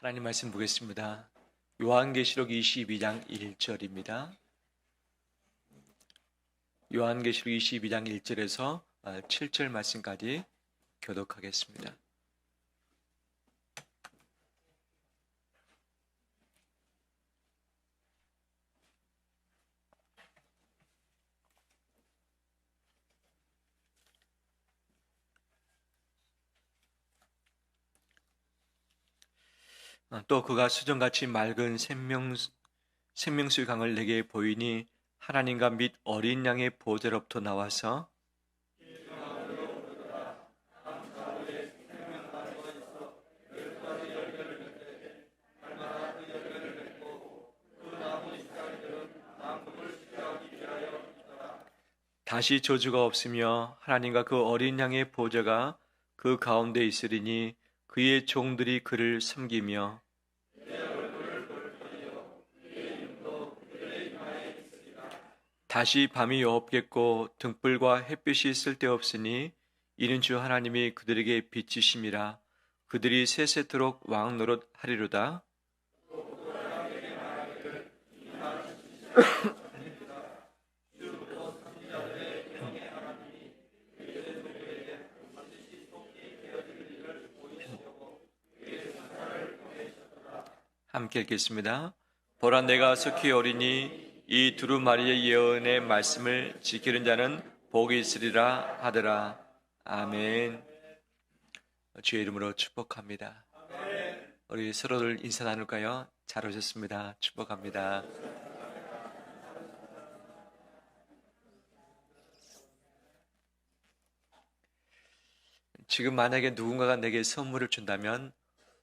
하나님 말씀 보겠습니다. 요한계시록 22장 1절입니다. 요한계시록 22장 1절에서 7절 말씀까지 교독하겠습니다. 또 그가 수정같이 맑은 생명수의 강을 내게 보이니 하나님과 및 어린 양의 보좌로부터 나와서 다시 저주가 없으며 하나님과 그 어린 양의 보좌가 그 가운데 있으리니 그의 종들이 그를 섬기며 다시 밤이 없겠고 등불과 햇빛이 쓸데없으니 이는 주 하나님이 그들에게 빛이심이라. 그들이 세세토록 왕 노릇 하리로다. 함께 읽겠습니다. 보라, 내가 속히 어리니 이 두루마리의 예언의 말씀을 지키는 자는 복이 있으리라 하더라. 아멘. 주의 이름으로 축복합니다. 우리 서로들 인사 나눌까요? 잘 오셨습니다. 축복합니다. 지금 만약에 누군가가 내게 선물을 준다면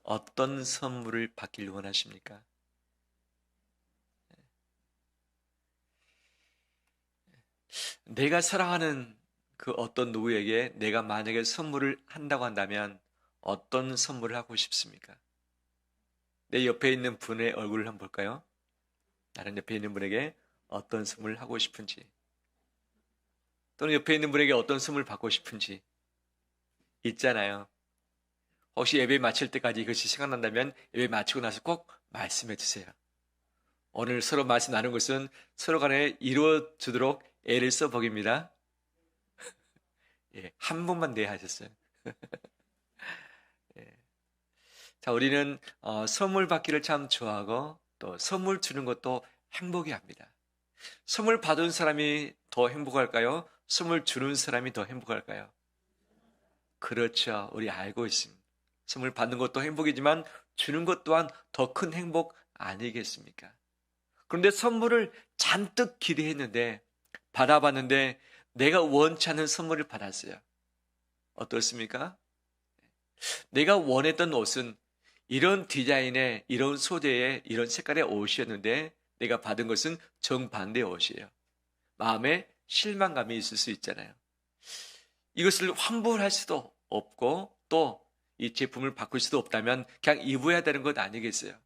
어떤 선물을 받기를 원하십니까? 내가 사랑하는 그 어떤 누구에게 내가 만약에 선물을 한다고 한다면 어떤 선물을 하고 싶습니까? 내 옆에 있는 분의 얼굴을 한번 볼까요? 다른 옆에 있는 분에게 어떤 선물을 하고 싶은지, 또는 옆에 있는 분에게 어떤 선물을 받고 싶은지 있잖아요. 혹시 예배 마칠 때까지 이것이 생각난다면 예배 마치고 나서 꼭 말씀해 주세요. 오늘 서로 말씀 나눈 것은 서로 간에 이루어지도록 애를 써보깁니다. 예, 한 번만 네 하셨어요. 예. 자, 우리는 선물 받기를 참 좋아하고 또 선물 주는 것도 행복해 합니다. 선물 받은 사람이 더 행복할까요? 선물 주는 사람이 더 행복할까요? 그렇죠. 우리 알고 있습니다. 선물 받는 것도 행복이지만 주는 것 또한 더 큰 행복 아니겠습니까? 그런데 선물을 잔뜩 기대했는데 받아봤는데 내가 원치 않는 선물을 받았어요. 어떻습니까? 내가 원했던 옷은 이런 디자인의, 이런 소재의, 이런 색깔의 옷이었는데 내가 받은 것은 정반대의 옷이에요. 마음에 실망감이 있을 수 있잖아요. 이것을 환불할 수도 없고 또 이 제품을 바꿀 수도 없다면 그냥 입어야 되는 것 아니겠어요?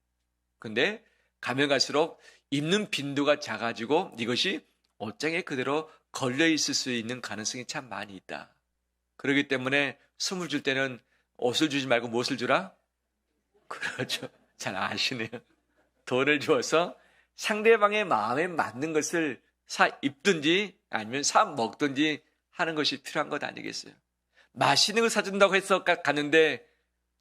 근데 가면 갈수록 입는 빈도가 작아지고 이것이 옷장에 그대로 걸려 있을 수 있는 가능성이 참 많이 있다. 그렇기 때문에 선물 줄 때는 옷을 주지 말고 무엇을 주라? 그렇죠. 잘 아시네요. 돈을 주어서 상대방의 마음에 맞는 것을 사 입든지 아니면 사 먹든지 하는 것이 필요한 것 아니겠어요? 맛있는 걸 사준다고 해서 갔는데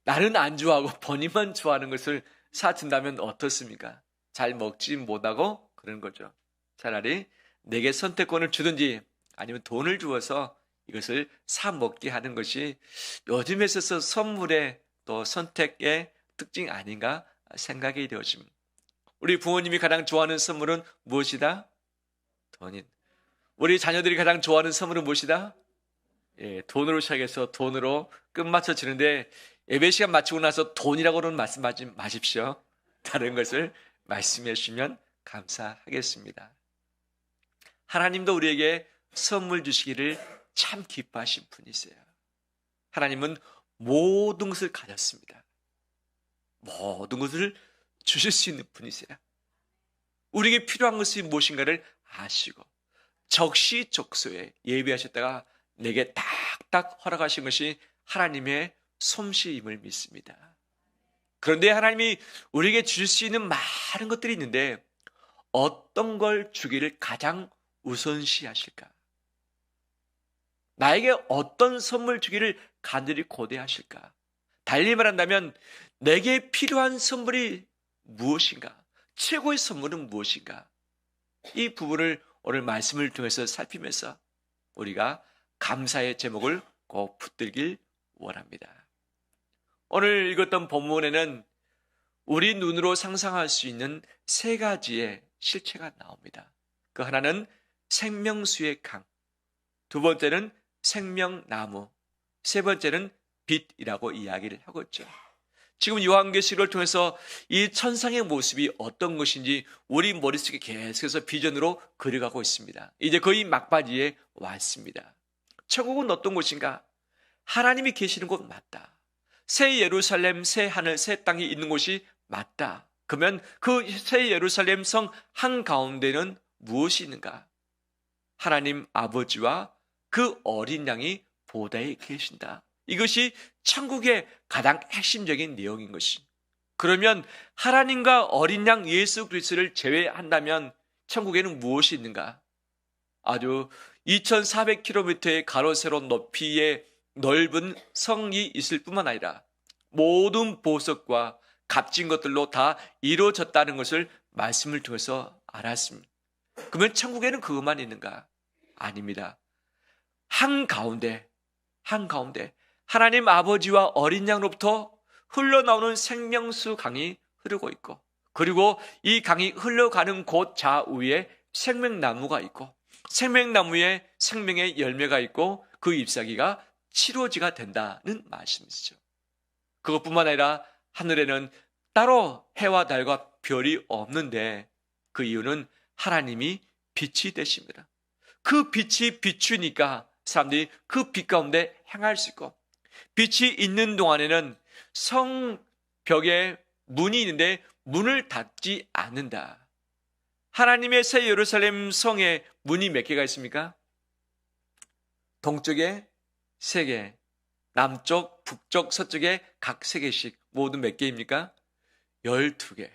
나는 안 좋아하고 본인만 좋아하는 것을 사준다면 어떻습니까? 잘 먹지 못하고 그런 거죠. 차라리 내게 선택권을 주든지 아니면 돈을 주어서 이것을 사 먹게 하는 것이 요즘에 있어서 선물의 또 선택의 특징 아닌가 생각이 되어집니다. 우리 부모님이 가장 좋아하는 선물은 무엇이다? 돈인. 우리 자녀들이 가장 좋아하는 선물은 무엇이다? 예, 돈으로 시작해서 돈으로 끝마쳐 주는데 예배 시간 마치고 나서 돈이라고는 말씀하지 마십시오. 다른 것을 말씀해 주시면 감사하겠습니다. 하나님도 우리에게 선물 주시기를 참 기뻐하신 분이세요. 하나님은 모든 것을 가졌습니다. 모든 것을 주실 수 있는 분이세요. 우리에게 필요한 것이 무엇인가를 아시고 적시적소에 예비하셨다가 내게 딱딱 허락하신 것이 하나님의 솜씨임을 믿습니다. 그런데 하나님이 우리에게 주실 수 있는 많은 것들이 있는데 어떤 걸 주기를 가장 우선시하실까? 나에게 어떤 선물 주기를 간절히 고대하실까? 달리 말한다면 내게 필요한 선물이 무엇인가? 최고의 선물은 무엇인가? 이 부분을 오늘 말씀을 통해서 살피면서 우리가 감사의 제목을 꼭 붙들길 원합니다. 오늘 읽었던 본문에는 우리 눈으로 상상할 수 있는 세 가지의 실체가 나옵니다. 그 하나는 생명수의 강, 두 번째는 생명나무, 세 번째는 빛이라고 이야기를 하고 있죠. 지금 요한계시록을 통해서 이 천상의 모습이 어떤 것인지 우리 머릿속에 계속해서 비전으로 그려가고 있습니다. 이제 거의 막바지에 왔습니다. 천국은 어떤 곳인가? 하나님이 계시는 곳 맞다. 새 예루살렘, 새 하늘, 새 땅이 있는 곳이 맞다. 그러면 그 새 예루살렘 성 한가운데는 무엇이 있는가? 하나님 아버지와 그 어린 양이 보좌에 계신다. 이것이 천국의 가장 핵심적인 내용인 것이. 그러면 하나님과 어린 양 예수 그리스도를 제외한다면 천국에는 무엇이 있는가? 아주 2400km의 가로 세로 높이의 넓은 성이 있을 뿐만 아니라 모든 보석과 값진 것들로 다 이루어졌다는 것을 말씀을 통해서 알았습니다. 그러면 천국에는 그것만 있는가? 아닙니다. 한가운데 하나님 아버지와 어린 양로부터 흘러나오는 생명수 강이 흐르고 있고, 그리고 이 강이 흘러가는 곳 좌우에 생명나무가 있고, 생명나무에 생명의 열매가 있고, 그 잎사귀가 치료지가 된다는 말씀이시죠. 그것뿐만 아니라 하늘에는 따로 해와 달과 별이 없는데 그 이유는 하나님이 빛이 되십니다. 그 빛이 비추니까 사람들이 그 빛 가운데 행할 수 있고, 빛이 있는 동안에는 성벽에 문이 있는데 문을 닫지 않는다. 하나님의 새 예루살렘 성에 문이 몇 개가 있습니까? 동쪽에 3개, 남쪽, 북쪽, 서쪽에 각 3개씩, 모두 몇 개입니까? 12개.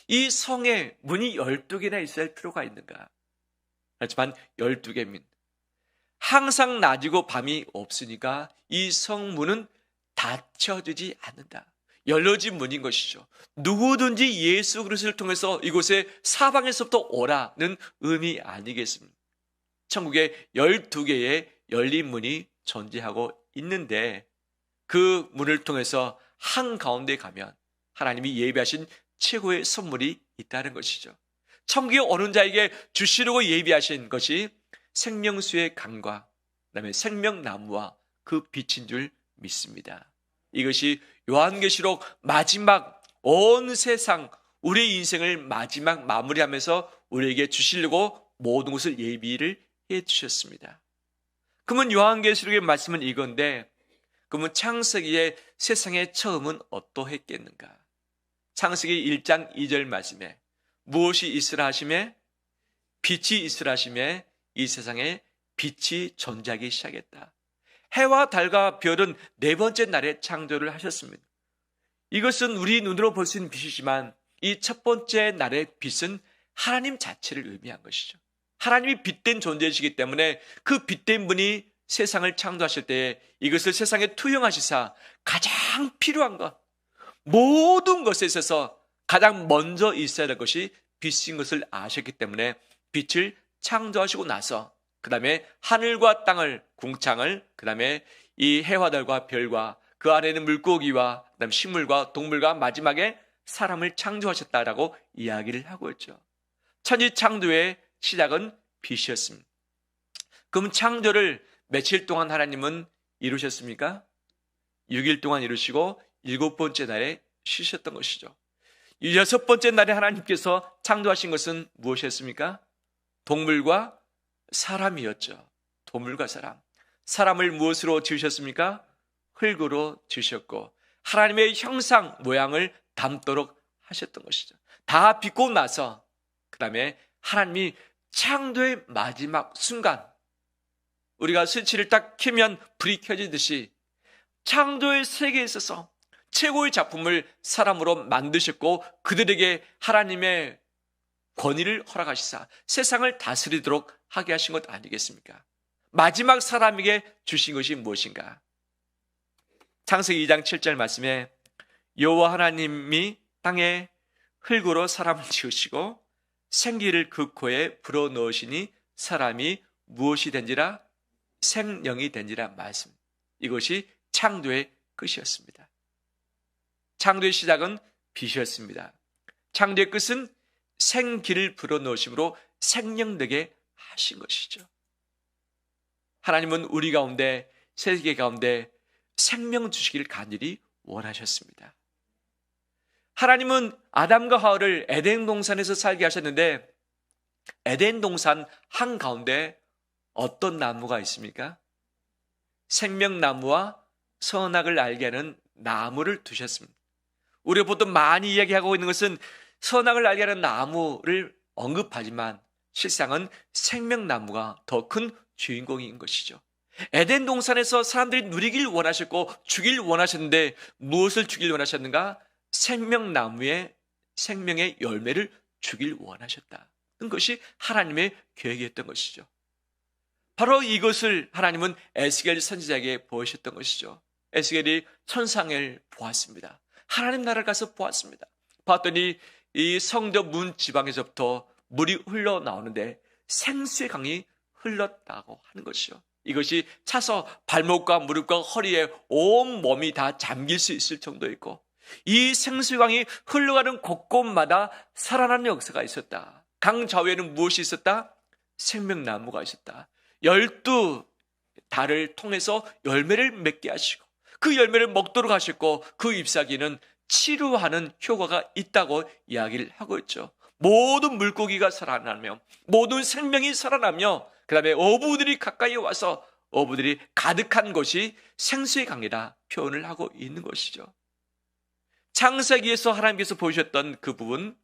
이 성에 문이 12개나 있을 필요가 있는가? 하지만 12개입니다. 항상 낮이고 밤이 없으니까 이 성문은 닫혀지지 않는다. 열려진 문인 것이죠. 누구든지 예수 그리스도를 통해서 이곳에 사방에서부터 오라는 의미 아니겠습니까? 천국에 12개의 열린 문이 존재하고 있는데 그 문을 통해서 한가운데 가면 하나님이 예비하신 최고의 선물이 있다는 것이죠. 천국에 오는 자에게 주시려고 예비하신 것이 생명수의 강과 그다음에 생명나무와 그 빛인 줄 믿습니다. 이것이 요한계시록 마지막 온 세상 우리의 인생을 마지막 마무리하면서 우리에게 주시려고 모든 것을 예비를 해 주셨습니다. 그러면 요한계시록의 말씀은 이건데, 그러면 창세기의 세상의 처음은 어떠했겠는가? 창세기 1장 2절 말씀에 무엇이 있으라 하심에? 빛이 있으라 하심에 이 세상에 빛이 존재하기 시작했다. 해와 달과 별은 4번째 날에 창조를 하셨습니다. 이것은 우리 눈으로 볼 수 있는 빛이지만 이 첫 번째 날의 빛은 하나님 자체를 의미한 것이죠. 하나님이 빛된 존재이시기 때문에 그 빛된 분이 세상을 창조하실 때에 이것을 세상에 투영하시사 가장 필요한 것, 모든 것에 있어서 가장 먼저 있어야 할 것이 빛인 것을 아셨기 때문에 빛을 창조하시고 나서 그 다음에 하늘과 땅을, 궁창을, 그 다음에 이 해와 달과 별과 그 안에는 물고기와 그 다음 식물과 동물과 마지막에 사람을 창조하셨다라고 이야기를 하고 있죠. 천지 창조의 시작은 빛이었습니다. 그럼 창조를 며칠 동안 하나님은 이루셨습니까? 6일 동안 이루시고 7번째 날에 쉬셨던 것이죠. 6번째 날에 하나님께서 창조하신 것은 무엇이었습니까? 동물과 사람이었죠. 동물과 사람. 사람을 무엇으로 지으셨습니까? 흙으로 지으셨고 하나님의 형상 모양을 담도록 하셨던 것이죠. 다 빚고 나서 그 다음에 하나님이 창조의 마지막 순간, 우리가 스위치를 딱 켜면 불이 켜지듯이 창조의 세계에 있어서 최고의 작품을 사람으로 만드셨고 그들에게 하나님의 권위를 허락하시사 세상을 다스리도록 하게 하신 것 아니겠습니까? 마지막 사람에게 주신 것이 무엇인가? 창세기 2장 7절 말씀에 여호와 하나님이 땅에 흙으로 사람을 지으시고 생기를 그 코에 불어넣으시니 사람이 무엇이 된지라? 생명이 된지라 말씀. 이것이 창조의 끝이었습니다. 창조의 시작은 빛이었습니다. 창조의 끝은 생기를 불어넣으심으로 생명되게 하신 것이죠. 하나님은 우리 가운데, 세계 가운데 생명 주시기를 간절히 원하셨습니다. 하나님은 아담과 하와를 에덴 동산에서 살게 하셨는데 에덴 동산 한가운데 어떤 나무가 있습니까? 생명나무와 선악을 알게 하는 나무를 두셨습니다. 우리가 보통 많이 이야기하고 있는 것은 선악을 알게 하는 나무를 언급하지만 실상은 생명나무가 더 큰 주인공인 것이죠. 에덴 동산에서 사람들이 누리길 원하셨고 주길 원하셨는데 무엇을 주길 원하셨는가? 생명나무의 생명의 열매를 주길 원하셨다는 것이 하나님의 계획이었던 것이죠. 바로 이것을 하나님은 에스겔 선지자에게 보이셨던 것이죠. 에스겔이 천상을 보았습니다. 하나님 나라를 가서 보았습니다. 봤더니 이 성전 문 지방에서부터 물이 흘러나오는데 생수의 강이 흘렀다고 하는 것이죠. 이것이 차서 발목과 무릎과 허리에 온 몸이 다 잠길 수 있을 정도였고 이 생수의 강이 흘러가는 곳곳마다 살아나는 역사가 있었다. 강 좌우에는 무엇이 있었다? 생명나무가 있었다. 12달을 통해서 열매를 맺게 하시고 그 열매를 먹도록 하셨고 그 잎사귀는 치료하는 효과가 있다고 이야기를 하고 있죠. 모든 물고기가 살아나며 모든 생명이 살아나며 그 다음에 어부들이 가까이 와서 어부들이 가득한 것이 생수의 강이라 표현을 하고 있는 것이죠. 창세기에서 하나님께서 보여주셨던 그 부분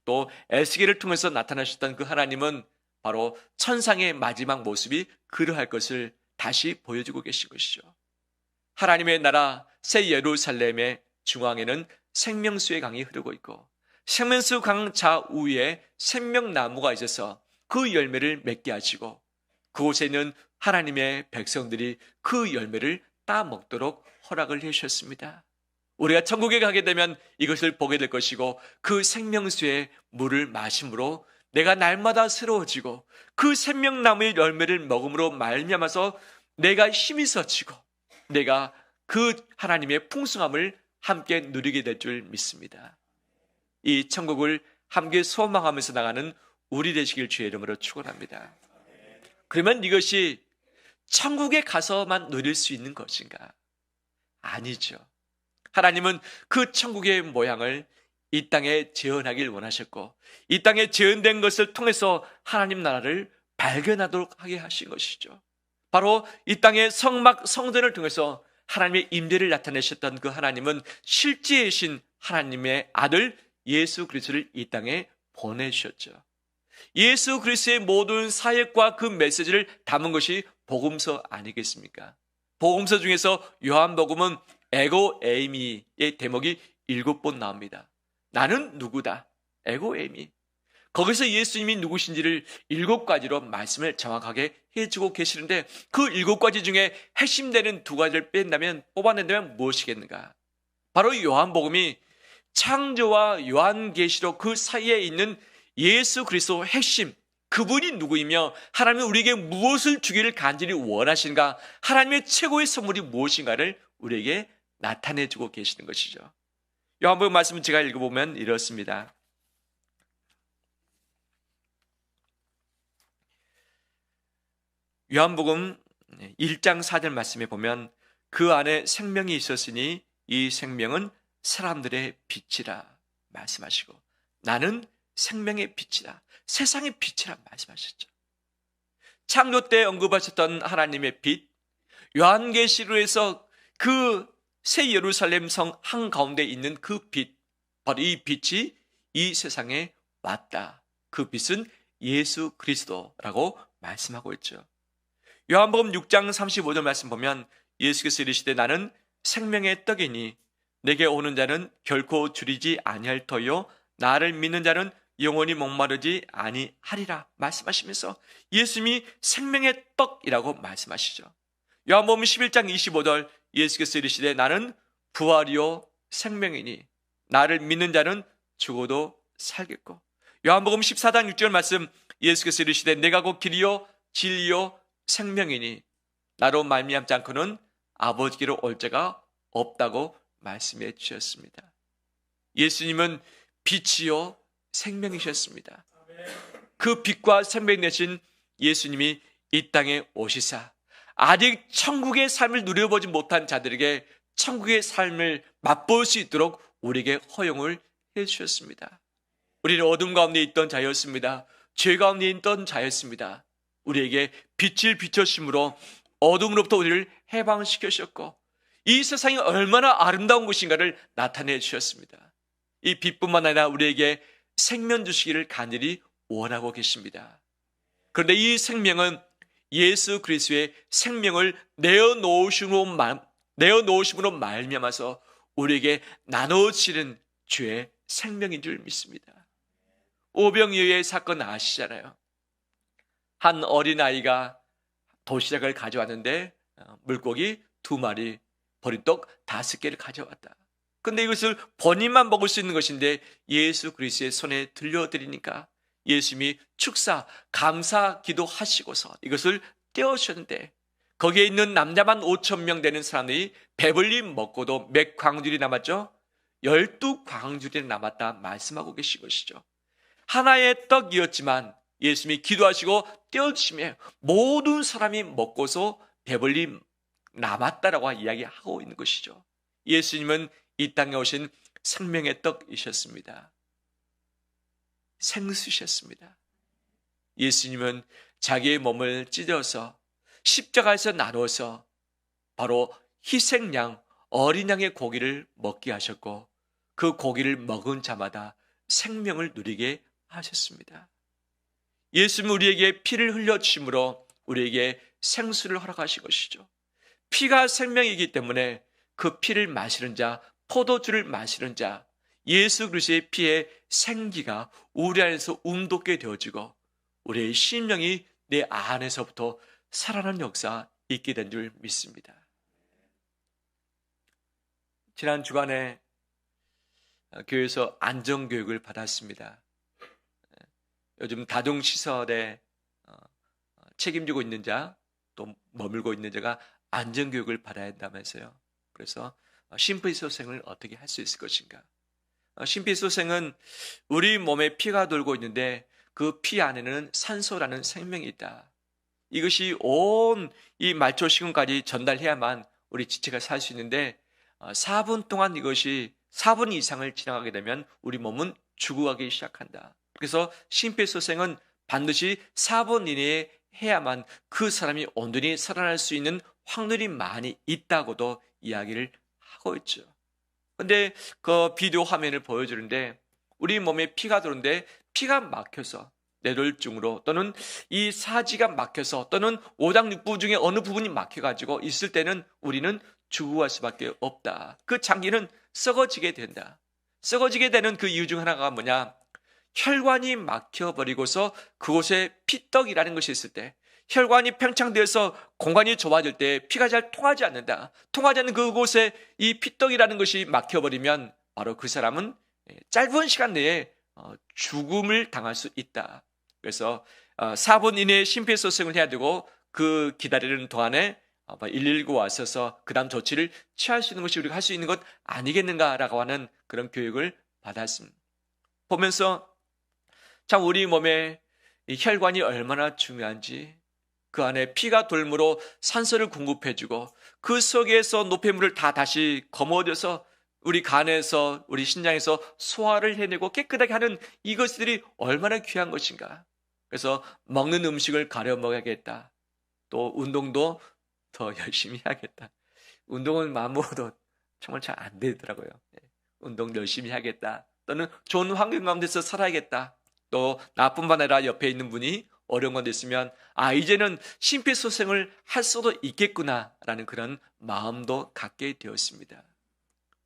또 에스겔을 통해서 나타나셨던 그 하나님은 바로 천상의 마지막 모습이 그러할 것을 다시 보여주고 계신 것이죠. 하나님의 나라 새 예루살렘의 중앙에는 생명수의 강이 흐르고 있고 생명수 강 좌우에 생명나무가 있어서 그 열매를 맺게 하시고 그곳에 있는 하나님의 백성들이 그 열매를 따먹도록 허락을 해주셨습니다. 우리가 천국에 가게 되면 이것을 보게 될 것이고 그 생명수의 물을 마심으로 내가 날마다 새로워지고 그 생명나무의 열매를 먹음으로 말미암아서 내가 힘이 서치고 내가 그 하나님의 풍성함을 함께 누리게 될 줄 믿습니다. 이 천국을 함께 소망하면서 나가는 우리 되시길 주의 이름으로 축원합니다. 그러면 이것이 천국에 가서만 누릴 수 있는 것인가? 아니죠. 하나님은 그 천국의 모양을 이 땅에 재현하길 원하셨고 이 땅에 재현된 것을 통해서 하나님 나라를 발견하도록 하게 하신 것이죠. 바로 이 땅의 성막 성전을 통해서 하나님의 임재를 나타내셨던 그 하나님은 실제이신 하나님의 아들 예수 그리스도를 이 땅에 보내주셨죠. 예수 그리스도의 모든 사역과 그 메시지를 담은 것이 복음서 아니겠습니까? 복음서 중에서 요한복음은 에고 에이미의 대목이 7번 나옵니다. 나는 누구다? 에고 에이미. 거기서 예수님이 누구신지를 7가지로 말씀을 정확하게 해주고 계시는데 그 7가지 중에 핵심되는 2가지를 뺀다면 뽑아낸다면 무엇이겠는가? 바로 요한복음이 창조와 요한계시록 그 사이에 있는 예수 그리스도 핵심 그분이 누구이며 하나님은 우리에게 무엇을 주기를 간절히 원하시는가 하나님의 최고의 선물이 무엇인가를 우리에게 나타내주고 계시는 것이죠. 요한복음 말씀을 제가 읽어보면 이렇습니다. 요한복음 1장 4절 말씀에 보면 그 안에 생명이 있었으니 이 생명은 사람들의 빛이라 말씀하시고 나는 생명의 빛이다. 세상의 빛이라 말씀하셨죠. 창조 때 언급하셨던 하나님의 빛, 요한계시록에서 그 새 예루살렘 성 한가운데 있는 그 빛, 바로 이 빛이 이 세상에 왔다. 그 빛은 예수 그리스도라고 말씀하고 있죠. 요한복음 6장 35절 말씀 보면 예수께서 이르시되 나는 생명의 떡이니 내게 오는 자는 결코 줄이지 아니할 터요 나를 믿는 자는 영원히 목마르지 아니하리라 말씀하시면서 예수님이 생명의 떡이라고 말씀하시죠. 요한복음 11장 25절 예수께서 이르시되 나는 부활이요 생명이니 나를 믿는 자는 죽어도 살겠고, 요한복음 14장 6절 말씀 예수께서 이르시되 내가 곧 길이요 진리요 생명이니 나로 말미암지 않고는 아버지께로 올 자가 없다고 말씀해 주셨습니다. 예수님은 빛이요 생명이셨습니다. 그 빛과 생명 되신 예수님이 이 땅에 오시사 아직 천국의 삶을 누려보지 못한 자들에게 천국의 삶을 맛볼 수 있도록 우리에게 허용을 해 주셨습니다. 우리는 어둠 가운데 있던 자였습니다. 죄 가운데 있던 자였습니다. 우리에게 빛을 비춰심으로 어둠으로부터 우리를 해방시키셨고 이 세상이 얼마나 아름다운 곳인가를 나타내 주셨습니다. 이 빛뿐만 아니라 우리에게 생명 주시기를 간절히 원하고 계십니다. 그런데 이 생명은 예수 그리스도의 생명을 내어놓으심으로 말미암아서 우리에게 나눠지는 주의 생명인 줄 믿습니다. 오병이어의 사건 아시잖아요. 한 어린아이가 도시락을 가져왔는데 물고기 2마리, 보리떡 5개를 가져왔다. 근데 이것을 본인만 먹을 수 있는 것인데 예수 그리스도의 손에 들려드리니까 예수님이 축사, 감사 기도하시고서 이것을 떼어주셨는데 거기에 있는 남자만 5,000명 되는 사람들이 배불리 먹고도 몇 광줄이 남았죠? 12광줄이 남았다 말씀하고 계신 것이죠. 하나의 떡이었지만 예수님이 기도하시고 떼어주시며 모든 사람이 먹고서 배불리 남았다라고 이야기하고 있는 것이죠. 예수님은 이 땅에 오신 생명의 떡이셨습니다. 생수셨습니다. 예수님은 자기의 몸을 찢어서 십자가에서 나누어서 바로 희생양, 어린 양의 고기를 먹게 하셨고 그 고기를 먹은 자마다 생명을 누리게 하셨습니다. 예수님은 우리에게 피를 흘려주심으로 우리에게 생수를 허락하신 것이죠. 피가 생명이기 때문에 그 피를 마시는 자, 포도주를 마시는 자, 예수 그리스도의 피의 생기가 우리 안에서 움돋게 되어지고 우리의 심령이 내 안에서부터 살아나는 역사 있게 된 줄 믿습니다. 지난 주간에 교회에서 안전교육을 받았습니다. 요즘 다중시설에 책임지고 있는 자, 또 머물고 있는 자가 안전교육을 받아야 한다면서요. 그래서 심폐소생을 어떻게 할 수 있을 것인가. 심폐소생은 우리 몸에 피가 돌고 있는데 그 피 안에는 산소라는 생명이 있다. 이것이 온 이 말초시근까지 전달해야만 우리 지체가 살 수 있는데 4분 동안 이것이 4분 이상을 지나가게 되면 우리 몸은 죽어가기 시작한다. 그래서 심폐소생은 반드시 4분 이내에 해야만 그 사람이 온전히 살아날 수 있는 확률이 많이 있다고도 이야기를 하고 있죠. 근데 그 비디오 화면을 보여주는데 우리 몸에 피가 도는데 피가 막혀서 뇌졸중으로 또는 이 사지가 막혀서 또는 오장육부 중에 어느 부분이 막혀가지고 있을 때는 우리는 죽어갈 수밖에 없다. 그 장기는 썩어지게 된다. 썩어지게 되는 그 이유 중 하나가 뭐냐? 혈관이 막혀버리고서 그곳에 피떡이라는 것이 있을 때, 혈관이 팽창되어서 공간이 좁아질 때 피가 잘 통하지 않는다. 통하지 않는 그곳에 이 피떡이라는 것이 막혀버리면 바로 그 사람은 짧은 시간 내에 죽음을 당할 수 있다. 그래서 4분 이내에 심폐소생을 해야 되고 그 기다리는 동안에 119 왔어서 그 다음 조치를 취할 수 있는 것이 우리가 할 수 있는 것 아니겠는가라고 하는 그런 교육을 받았습니다. 보면서 참 우리 몸에 이 혈관이 얼마나 중요한지, 그 안에 피가 돌므로 산소를 공급해주고 그 속에서 노폐물을 다 다시 거머쥐어서 우리 간에서 우리 신장에서 소화를 해내고 깨끗하게 하는 이것들이 얼마나 귀한 것인가. 그래서 먹는 음식을 가려 먹어야겠다. 또 운동도 더 열심히 해야겠다. 운동은 마음 먹어도 정말 잘 안 되더라고요. 운동 열심히 해야겠다. 또는 좋은 환경 가운데서 살아야겠다. 또 나뿐만 아니라 옆에 있는 분이 어려운 건 있으면 이제는 심폐소생을 할 수도 있겠구나라는 그런 마음도 갖게 되었습니다.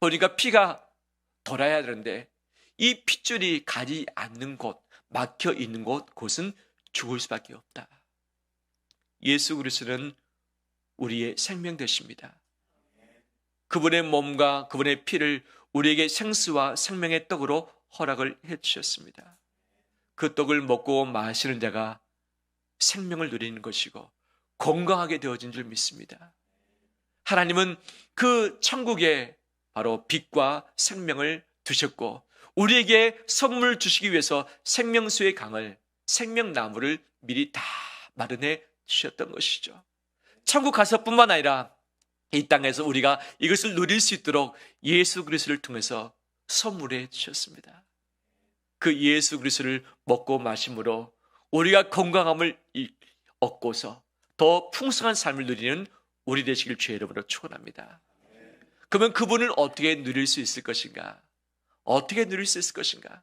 보니까 피가 돌아야 되는데 이 핏줄이 가지 않는 곳, 막혀 있는 곳은 죽을 수밖에 없다. 예수 그리스도는 우리의 생명 되십니다. 그분의 몸과 그분의 피를 우리에게 생수와 생명의 떡으로 허락을 해주셨습니다. 그 떡을 먹고 마시는 자가 생명을 누리는 것이고 건강하게 되어진 줄 믿습니다. 하나님은 그 천국에 바로 빛과 생명을 두셨고 우리에게 선물 주시기 위해서 생명수의 강을, 생명나무를 미리 다 마련해 주셨던 것이죠. 천국 가서뿐만 아니라 이 땅에서 우리가 이것을 누릴 수 있도록 예수 그리스도를 통해서 선물해 주셨습니다. 그 예수 그리스도를 먹고 마심으로 우리가 건강함을 얻고서 더 풍성한 삶을 누리는 우리 되시길 주의 이름으로 축원합니다. 그러면 그분을 어떻게 누릴 수 있을 것인가? 어떻게 누릴 수 있을 것인가?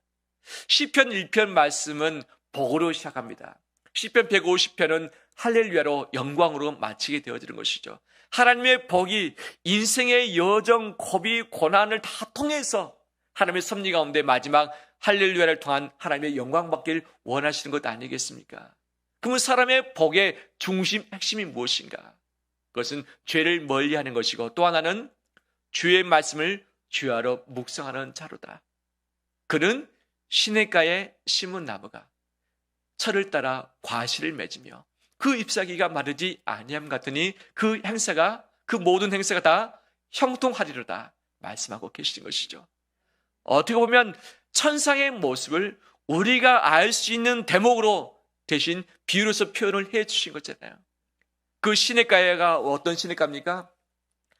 시편 1편 말씀은 복으로 시작합니다. 시편 150편은 할렐루야로 영광으로 마치게 되어지는 것이죠. 하나님의 복이 인생의 여정, 고비, 고난을 다 통해서 하나님의 섭리 가운데 마지막 할렐루야를 통한 하나님의 영광 받길 원하시는 것 아니겠습니까? 그러면 사람의 복의 중심, 핵심이 무엇인가? 그것은 죄를 멀리하는 것이고 또 하나는 주의 말씀을 주야로 묵상하는 자로다. 그는 시냇가에 심은 나무가 철을 따라 과실을 맺으며 그 잎사귀가 마르지 아니함 같으니 그 행사가, 그 모든 행사가 다 형통하리로다 말씀하고 계시는 것이죠. 어떻게 보면 천상의 모습을 우리가 알 수 있는 대목으로 대신 비유로서 표현을 해 주신 거잖아요. 그 시냇가가 어떤 시냇가입니까?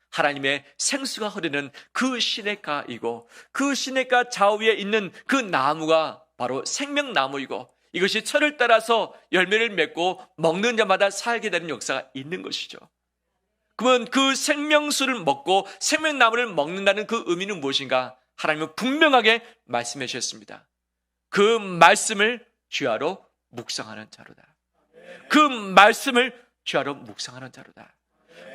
하나님의 생수가 흐르는 그 시냇가이고 그 시냇가 좌우에 있는 그 나무가 바로 생명나무이고 이것이 철을 따라서 열매를 맺고 먹는 자마다 살게 되는 역사가 있는 것이죠. 그러면 그 생명수를 먹고 생명나무를 먹는다는 그 의미는 무엇인가? 하나님은 분명하게 말씀해 주셨습니다. 그 말씀을 주야로 묵상하는 자로다. 그 말씀을 주야로 묵상하는 자로다.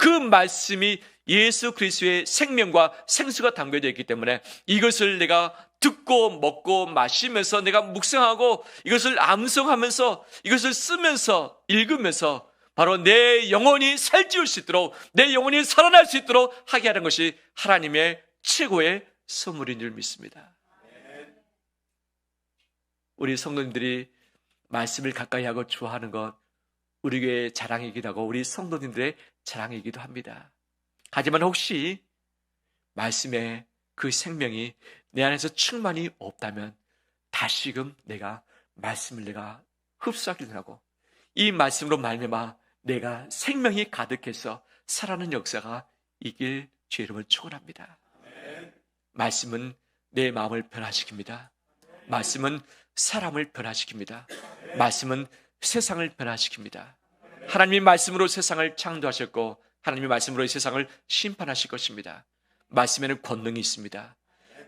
그 말씀이 예수 그리스도의 생명과 생수가 담겨져 있기 때문에 이것을 내가 듣고 먹고 마시면서 내가 묵상하고 이것을 암송하면서 이것을 쓰면서 읽으면서 바로 내 영혼이 살찌울 수 있도록 내 영혼이 살아날 수 있도록 하게 하는 것이 하나님의 최고의 선물인 줄 믿습니다. 우리 성도님들이 말씀을 가까이 하고 좋아하는 것 우리 교회의 자랑이기도 하고 우리 성도님들의 자랑이기도 합니다. 하지만 혹시 말씀의 그 생명이 내 안에서 충만히 없다면 다시금 내가 말씀을 내가 흡수하기도 하고 이 말씀으로 말미암아 내가 생명이 가득해서 살아나는 역사가 있길 주의 이름을 축원합니다. 말씀은 내 마음을 변화시킵니다. 말씀은 사람을 변화시킵니다. 말씀은 세상을 변화시킵니다. 하나님의 말씀으로 세상을 창조하셨고 하나님의 말씀으로 이 세상을 심판하실 것입니다. 말씀에는 권능이 있습니다.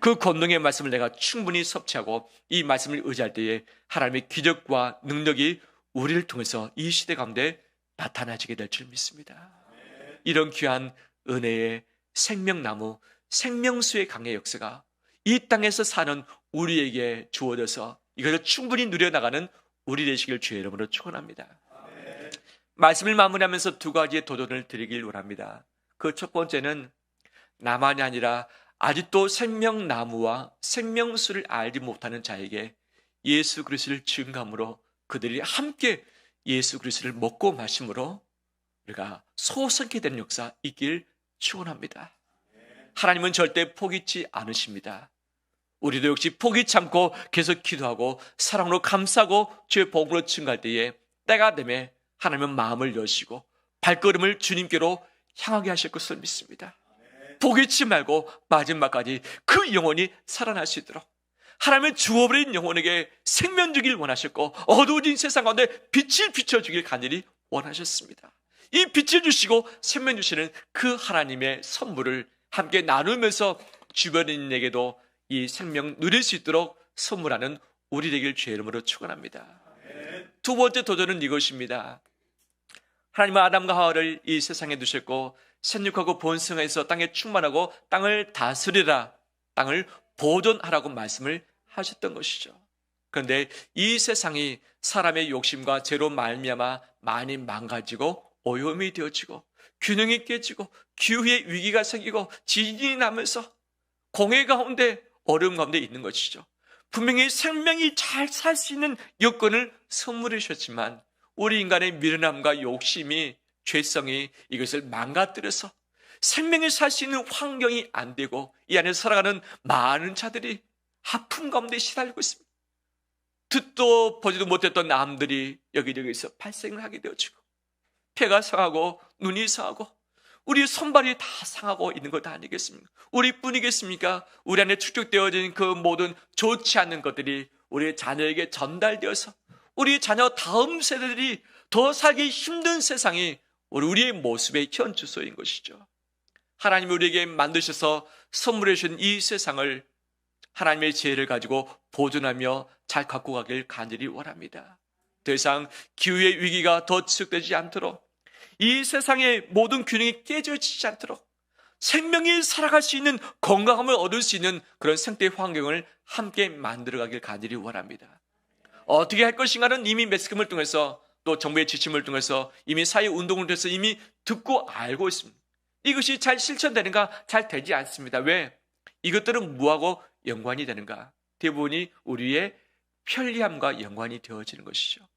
그 권능의 말씀을 내가 충분히 섭취하고 이 말씀을 의지할 때에 하나님의 기적과 능력이 우리를 통해서 이 시대 가운데 나타나지게 될 줄 믿습니다. 이런 귀한 은혜의 생명나무, 생명수의 강의 역사가 이 땅에서 사는 우리에게 주어져서 이것을 충분히 누려나가는 우리 되시길 주의 이름으로 축원합니다. 말씀을 마무리하면서 두 가지의 도전을 드리길 원합니다. 그 첫 번째는 나만이 아니라 아직도 생명나무와 생명수를 알지 못하는 자에게 예수 그리스도를 증거함으로 그들이 함께 예수 그리스도를 먹고 마심으로 우리가 소성케 되는 역사 있길 축원합니다. 하나님은 절대 포기치 않으십니다. 우리도 역시 포기치 않고 계속 기도하고 사랑으로 감싸고 주의 복음으로 증거할 때에 때가 되면 하나님은 마음을 여시고 발걸음을 주님께로 향하게 하실 것을 믿습니다. 포기치 말고 마지막까지 그 영혼이 살아날 수 있도록 하나님은 주어버린 영혼에게 생명 주길 원하셨고 어두워진 세상 가운데 빛을 비춰주길 간절히 원하셨습니다. 이 빛을 주시고 생명 주시는 그 하나님의 선물을 함께 나누면서 주변인에게도 이 생명 누릴 수 있도록 선물하는 우리 되길 주의 이름으로 축원합니다. 두 번째 도전은 이것입니다. 하나님은 아담과 하와를 이 세상에 두셨고 생육하고 번성해서 땅에 충만하고 땅을 다스리라, 땅을 보존하라고 말씀을 하셨던 것이죠. 그런데 이 세상이 사람의 욕심과 죄로 말미암아 많이 망가지고 오염이 되어지고 균형이 깨지고 기후의 위기가 생기고 지진이 나면서 공해 가운데 어려움 가운데 있는 것이죠. 분명히 생명이 잘 살 수 있는 여건을 선물해 주셨지만 우리 인간의 미련함과 욕심이, 죄성이 이것을 망가뜨려서 생명이 살 수 있는 환경이 안 되고 이 안에 살아가는 많은 자들이 아픔 가운데 시달리고 있습니다. 듣도 보지도 못했던 암들이 여기저기서 발생을 하게 되어지고 폐가 상하고 눈이 상하고 우리 손발이 다 상하고 있는 것 아니겠습니까? 우리뿐이겠습니까? 우리 안에 축적되어진 그 모든 좋지 않은 것들이 우리 자녀에게 전달되어서 우리 자녀 다음 세대들이 더 살기 힘든 세상이 우리의 모습의 현 주소인 것이죠. 하나님이 우리에게 만드셔서 선물해 주신 이 세상을 하나님의 지혜를 가지고 보존하며 잘 갖고 가길 간절히 원합니다. 더 이상 기후의 위기가 더 지속되지 않도록, 이 세상의 모든 균형이 깨져지지 않도록 생명이 살아갈 수 있는, 건강함을 얻을 수 있는 그런 생태 환경을 함께 만들어가길 간절히 원합니다. 어떻게 할 것인가는 이미 매스컴을 통해서 또 정부의 지침을 통해서 이미 사회운동을 통해서 이미 듣고 알고 있습니다. 이것이 잘 실천되는가? 잘 되지 않습니다. 왜? 이것들은 뭐하고 연관이 되는가? 대부분이 우리의 편리함과 연관이 되어지는 것이죠.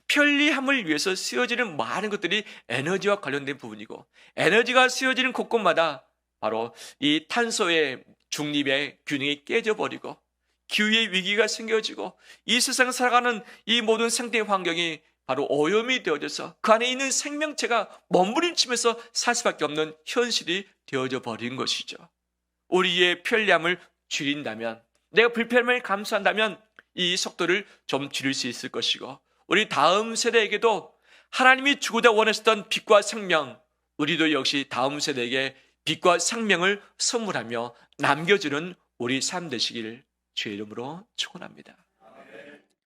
편리함을 위해서 쓰여지는 많은 것들이 에너지와 관련된 부분이고, 에너지가 쓰여지는 곳곳마다 바로 이 탄소의 중립의 균형이 깨져버리고 기후의 위기가 생겨지고 이 세상을 살아가는 이 모든 생태 환경이 바로 오염이 되어져서 그 안에 있는 생명체가 몸부림치면서 살 수밖에 없는 현실이 되어져 버린 것이죠. 우리의 편리함을 줄인다면, 내가 불편함을 감수한다면 이 속도를 좀 줄일 수 있을 것이고, 우리 다음 세대에게도 하나님이 주고자 원하셨던 빛과 생명, 우리도 역시 다음 세대에게 빛과 생명을 선물하며 남겨주는 우리 삶 되시기를 주의 이름으로 축원합니다.